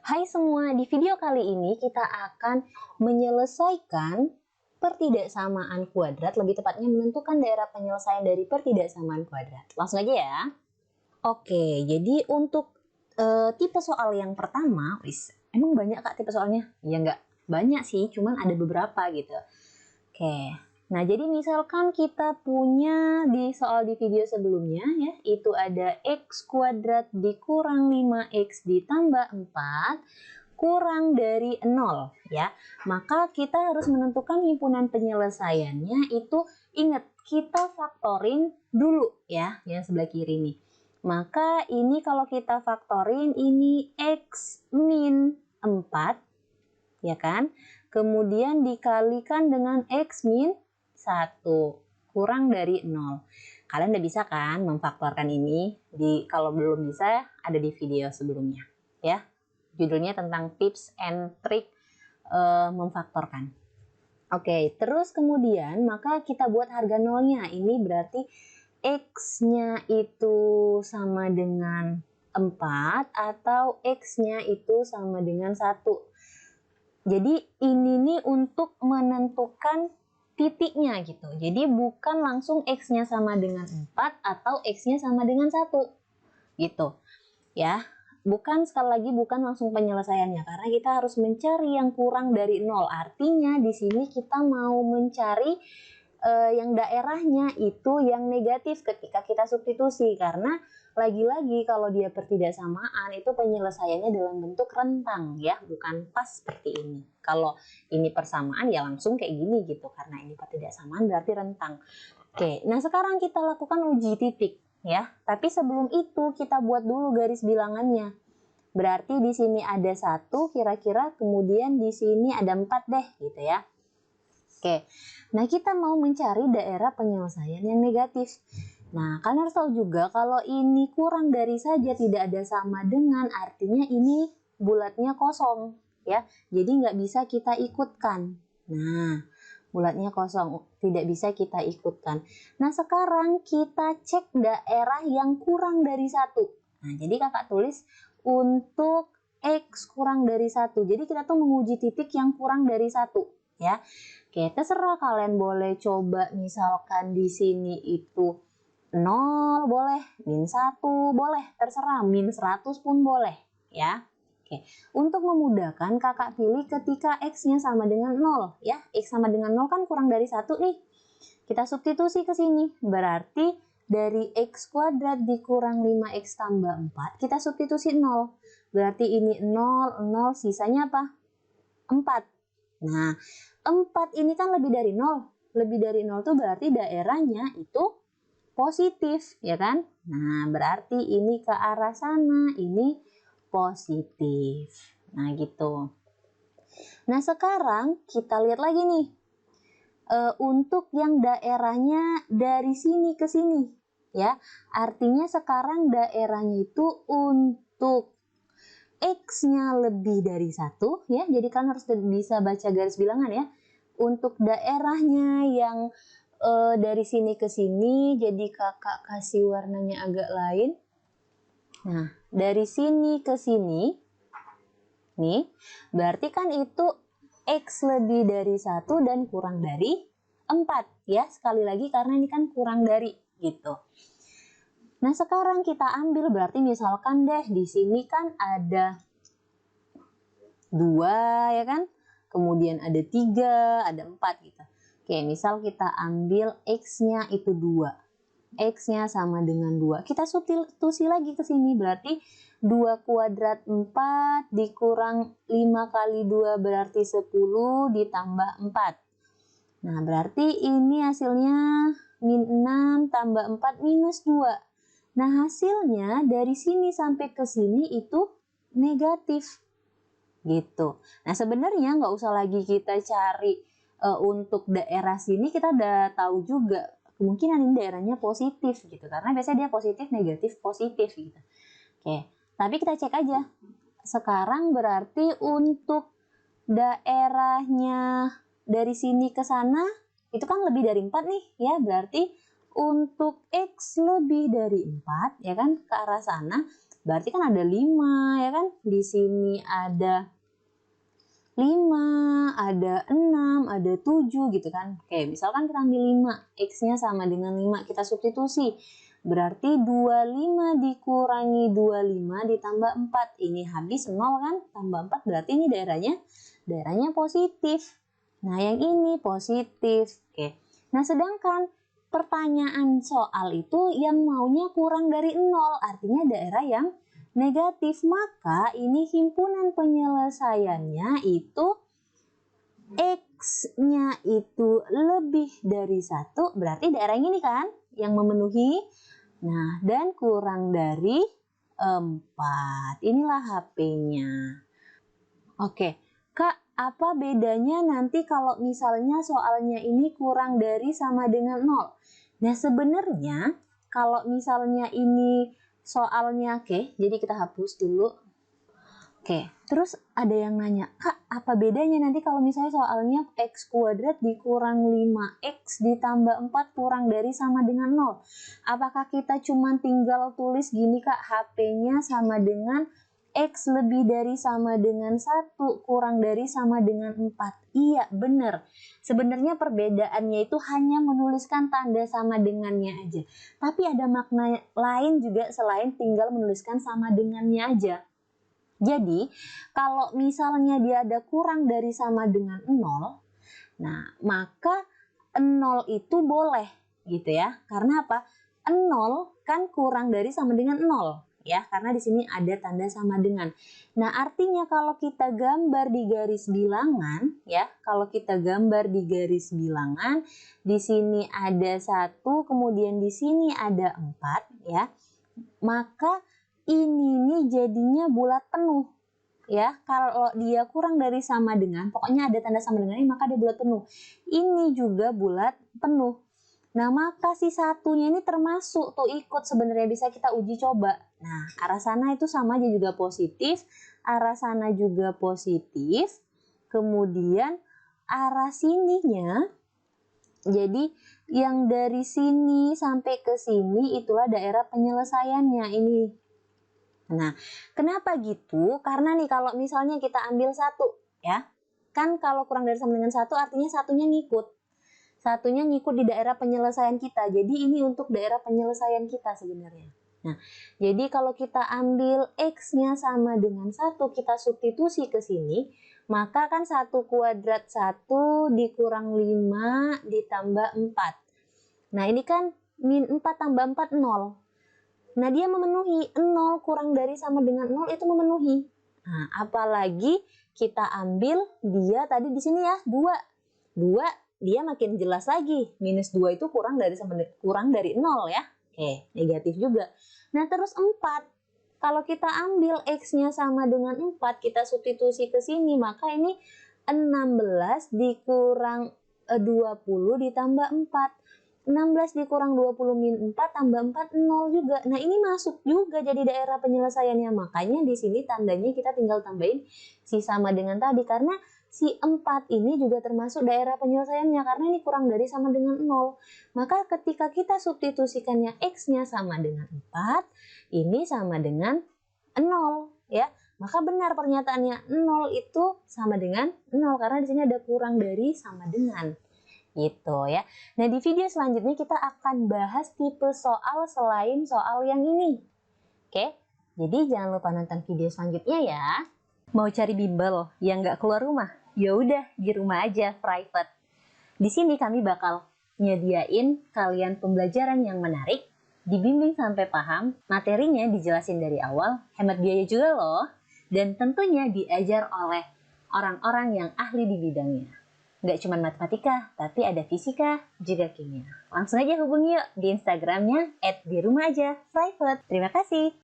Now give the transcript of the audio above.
Hai semua, di video kali ini kita akan menyelesaikan pertidaksamaan kuadrat, lebih tepatnya menentukan daerah penyelesaian dari pertidaksamaan kuadrat. Langsung aja ya. Oke, jadi untuk tipe soal yang pertama, emang banyak Kak tipe soalnya? Ya nggak banyak sih, cuman ada beberapa gitu. Oke, nah jadi misalkan kita punya di video sebelumnya ya, itu ada x kuadrat dikurang 5x ditambah 4 kurang dari 0 ya. Maka kita harus menentukan himpunan penyelesaiannya itu, ingat kita faktorin dulu ya, yang sebelah kiri nih. Maka ini kalau kita faktorin ini x min 4 ya kan? Kemudian dikalikan dengan x min 1 kurang dari 0. Kalian udah bisa kan memfaktorkan ini? Kalau belum bisa, ada di video sebelumnya ya. Judulnya tentang tips and trick memfaktorkan. Oke, terus kemudian maka kita buat harga nolnya. Ini berarti x-nya itu sama dengan 4 atau x-nya itu sama dengan 1. Jadi ini nih untuk menentukan titiknya gitu. Jadi bukan langsung x-nya sama dengan 4 atau x-nya sama dengan 1 gitu ya. Bukan, sekali lagi bukan langsung penyelesaiannya, karena kita harus mencari yang kurang dari 0. Artinya di sini kita mau mencari yang daerahnya itu yang negatif ketika kita substitusi, karena lagi-lagi kalau dia pertidaksamaan itu penyelesaiannya dalam bentuk rentang ya, bukan pas seperti ini. Kalau ini persamaan ya langsung kayak gini gitu, karena ini pertidaksamaan berarti rentang. Oke, nah sekarang kita lakukan uji titik ya. Tapi sebelum itu kita buat dulu garis bilangannya. Berarti di sini ada 1 kira-kira, kemudian di sini ada 4 deh gitu ya. Oke, nah kita mau mencari daerah penyelesaian yang negatif. Nah, kalian harus tahu juga kalau ini kurang dari saja tidak ada sama dengan, artinya ini bulatnya kosong ya. Jadi nggak bisa kita ikutkan. Nah, bulatnya kosong, tidak bisa kita ikutkan. Nah, sekarang kita cek daerah yang kurang dari 1. Nah, jadi kakak tulis untuk x kurang dari 1. Jadi kita tuh menguji titik yang kurang dari 1 ya. Oke, terserah kalian boleh coba misalkan di sini itu 0 boleh, min 1 boleh, terserah, min 100 pun boleh ya. Oke, untuk memudahkan kakak pilih ketika x-nya sama dengan 0 ya. X sama dengan 0 kan kurang dari 1 nih. Kita substitusi ke sini, berarti dari x kuadrat dikurang 5x tambah 4, kita substitusi 0. Berarti ini 0, 0, sisanya apa? 4. Nah, 4 ini kan lebih dari 0. Lebih dari 0 itu berarti daerahnya itu positif, ya kan? Nah, berarti ini ke arah sana, ini positif. Nah, gitu. Nah, sekarang kita lihat lagi nih. Untuk yang daerahnya dari sini ke sini, ya. Artinya sekarang daerahnya itu untuk X-nya lebih dari 1 ya, jadi kan harus bisa baca garis bilangan ya. Untuk daerahnya yang dari sini ke sini, jadi kakak kasih warnanya agak lain. Nah, dari sini ke sini nih, berarti kan itu X lebih dari 1 dan kurang dari 4 ya. Sekali lagi karena ini kan kurang dari gitu. Nah, sekarang kita ambil, berarti misalkan deh di sini kan ada 2 ya kan, kemudian ada 3, ada 4 gitu. Oke, misal kita ambil x-nya itu 2, x-nya sama dengan 2, kita substitusi lagi ke sini, berarti 2 kuadrat 4 dikurang 5 kali 2 berarti 10 ditambah 4. Nah, berarti ini hasilnya min 6 tambah 4 minus 2. Nah, hasilnya dari sini sampai ke sini itu negatif gitu. Nah, sebenarnya nggak usah lagi kita cari untuk daerah sini, kita udah tahu juga kemungkinan ini daerahnya positif gitu, karena biasanya dia positif negatif positif gitu. Oke, tapi kita cek aja sekarang, berarti untuk daerahnya dari sini ke sana itu kan lebih dari 4 nih ya, berarti untuk X lebih dari 4 ya kan, ke arah sana, berarti kan ada 5 ya kan? Di sini ada 5, ada 6, ada 7 gitu kan. Oke, misalkan kita ambil 5, X-nya sama dengan 5, kita substitusi. Berarti 25 dikurangi 25 ditambah 4. Ini habis 0 kan? Tambah 4 berarti ini daerahnya positif. Nah, yang ini positif. Oke. Nah, sedangkan pertanyaan soal itu yang maunya kurang dari 0, artinya daerah yang negatif, maka ini himpunan penyelesaiannya itu X-nya itu lebih dari 1, berarti daerah ini kan yang memenuhi. Nah, dan kurang dari 4. Inilah HP-nya. Oke, Kak, apa bedanya nanti kalau misalnya soalnya ini kurang dari sama dengan 0? Nah, sebenarnya kalau misalnya ini soalnya, oke, jadi kita hapus dulu. Oke, terus ada yang nanya, Kak, apa bedanya nanti kalau misalnya soalnya X kuadrat dikurang 5X ditambah 4 kurang dari sama dengan 0? Apakah kita cuma tinggal tulis gini, Kak, HP-nya sama dengan X lebih dari sama dengan 1 kurang dari sama dengan 4. Iya, benar. Sebenarnya perbedaannya itu hanya menuliskan tanda sama dengannya aja. Tapi ada makna lain juga selain tinggal menuliskan sama dengannya aja. Jadi, kalau misalnya dia ada kurang dari sama dengan 0, nah maka 0 itu boleh gitu ya. Karena apa? 0 kan kurang dari sama dengan 0 ya, karena di sini ada tanda sama dengan. Nah, artinya kalau kita gambar di garis bilangan ya, kalau kita gambar di garis bilangan, di sini ada 1, kemudian di sini ada 4 ya. Maka ini nih jadinya bulat penuh. Ya, kalau dia kurang dari sama dengan, pokoknya ada tanda sama dengan ini, maka dia bulat penuh. Ini juga bulat penuh. Nah, maka si satunya ini termasuk tuh ikut sebenarnya, bisa kita uji coba. Nah, arah sana itu sama aja juga positif, arah sana juga positif. Kemudian arah sininya, jadi yang dari sini sampai ke sini itulah daerah penyelesaiannya ini. Nah, kenapa gitu? Karena nih kalau misalnya kita ambil 1 ya, kan kalau kurang dari sama dengan 1 artinya satunya ngikut. Satunya ngikut di daerah penyelesaian kita. Jadi ini untuk daerah penyelesaian kita sebenarnya. Nah, jadi kalau kita ambil X-nya sama dengan 1, kita substitusi ke sini, maka kan 1 kuadrat 1 dikurang 5 ditambah 4. Nah, ini kan min 4 tambah 4, 0. Nah, dia memenuhi 0 kurang dari sama dengan 0 itu memenuhi. Nah, apalagi kita ambil dia tadi di sini ya, 2. 2 dia makin jelas lagi. Minus 2 itu kurang dari 0 ya. Oke, negatif juga. Nah, terus 4. Kalau kita ambil X-nya sama dengan 4, kita substitusi ke sini, maka ini 16 dikurang 20 ditambah 4. 16 dikurang 20 min 4 tambah 4, 0 juga. Nah, ini masuk juga jadi daerah penyelesaiannya. Makanya di sini tandanya kita tinggal tambahin si sama dengan tadi. Karena si 4 ini juga termasuk daerah penyelesaiannya. Karena ini kurang dari sama dengan 0. Maka ketika kita substitusikannya X-nya sama dengan 4, ini sama dengan 0 ya. Maka benar pernyataannya 0 itu sama dengan 0. Karena di sini ada kurang dari sama dengan. Gitu ya. Nah, di video selanjutnya kita akan bahas tipe soal selain soal yang ini. Oke, jadi jangan lupa nonton video selanjutnya ya. Mau cari bimbel yang nggak keluar rumah? Ya udah di rumah aja, private. Di sini kami bakal nyediain kalian pembelajaran yang menarik, dibimbing sampai paham, materinya dijelasin dari awal, hemat biaya juga loh, dan tentunya diajar oleh orang-orang yang ahli di bidangnya. Nggak cuma matematika, tapi ada fisika, juga kimia. Langsung aja hubungi yuk di Instagramnya @dirumahajapprivate. Terima kasih.